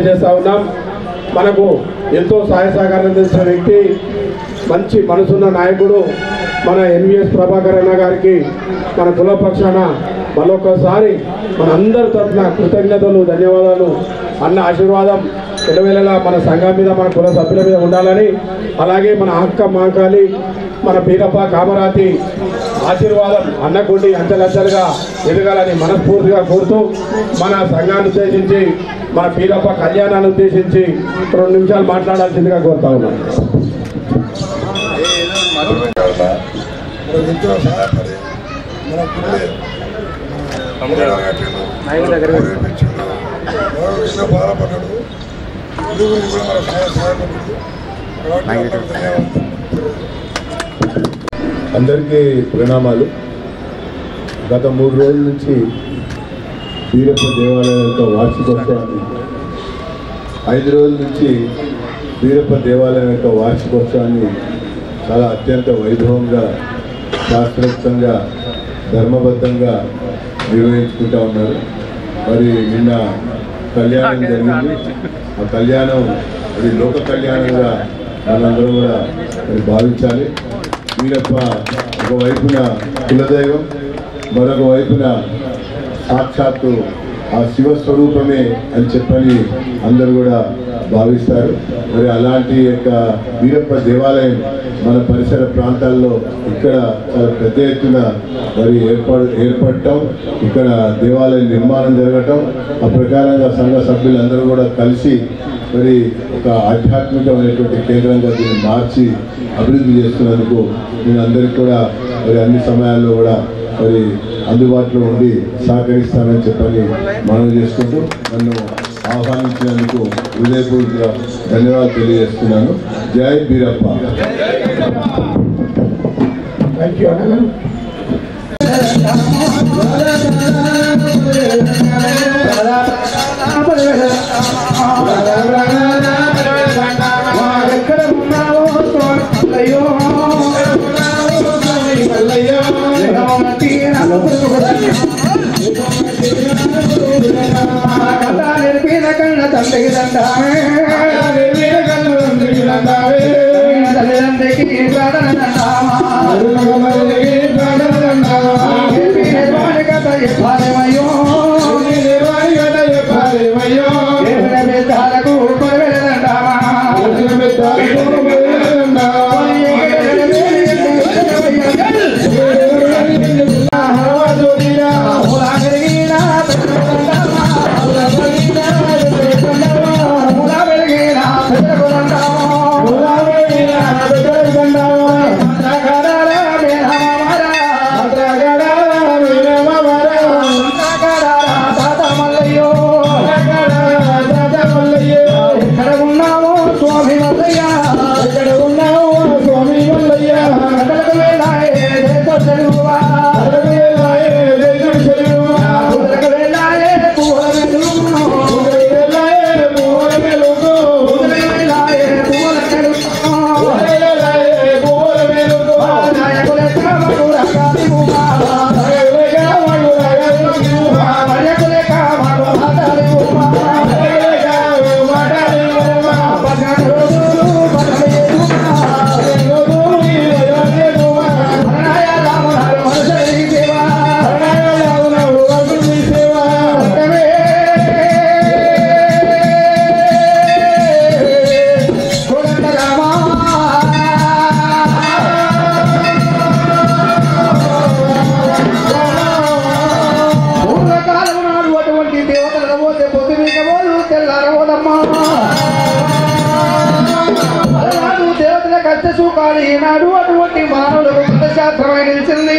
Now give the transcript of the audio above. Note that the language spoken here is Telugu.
తెలియజేస్తా ఉన్నాం. మనకు ఎంతో సహాయ సహకారం అందించిన వ్యక్తి, మంచి మనసున్న నాయకుడు మన ఎన్విఎస్ ప్రభాకర్ అన్న గారికి మన కుల పక్షాన మరొకసారి మన అందరి తరఫున కృతజ్ఞతలు, ధన్యవాదాలు. అన్న ఆశీర్వాదం ఎల్లవేళలా మన సంఘం మీద, మన కుల సభ్యుల మీద ఉండాలని, అలాగే మన అక్క మాంకాలి, మన బీరప్ప కామరాతి ఆశీర్వాదం అన్నకుండి అంచెలంచెలుగా ఎదగాలని మనస్ఫూర్తిగా కోరుతూ, మన సంఘాన్ని ఉద్దేశించి, మన బీరప్ప కళ్యాణాన్ని ఉద్దేశించి 2 నిమిషాలు మాట్లాడాల్సిందిగా కోరుతా ఉన్నాను. అందరికీ ప్రణామాలు. గత 3 రోజుల నుంచి బీరప్ప దేవాలయం యొక్క వార్షికోత్సవాన్ని, 5 రోజుల నుంచి బీరప్ప దేవాలయం యొక్క వార్షికోత్సవాన్ని చాలా అత్యంత వైభవంగా, శాస్త్రోక్తంగా, ధర్మబద్ధంగా నిర్వహించుకుంటూ ఉన్నారు. మరి నిన్న కళ్యాణం జరిగింది. ఆ కళ్యాణం అది లోక కళ్యాణంగా మనందరం కూడా మరి భావించాలి. బీరప్ప ఒకవైపున కులదైవం, మరొక వైపున సాక్షాత్తు ఆ శివస్వరూపమే అని చెప్పని అందరూ కూడా భావిస్తారు. మరి అలాంటి యొక్క బీరప్ప దేవాలయం మన పరిసర ప్రాంతాల్లో ఇక్కడ చాలా పెద్ద ఎత్తున మరి ఏర్పడటం, ఇక్కడ దేవాలయం నిర్మాణం జరగటం, ఆ ప్రకారంగా సంఘ సభ్యులందరూ కూడా కలిసి మరి ఒక ఆధ్యాత్మికమైనటువంటి కేంద్రంగా దీన్ని మార్చి అభివృద్ధి చేస్తున్నందుకు నేను అందరికీ కూడా మరి అన్ని సమయాల్లో కూడా మరి అందుబాటులో ఉండి సహకరిస్తానని చెప్పని మనవి చేసుకుంటూ నన్ను ఆహ్వానించినందుకు హృదయపూర్వక ధన్యవాదాలు తెలియజేస్తున్నాను. జై బీరప్ప. థ్యాంక్ యూ అన్న. సుఖాలు ఈనాడు అటువంటి మానవులకు శాస్త్రమై నిలిచింది.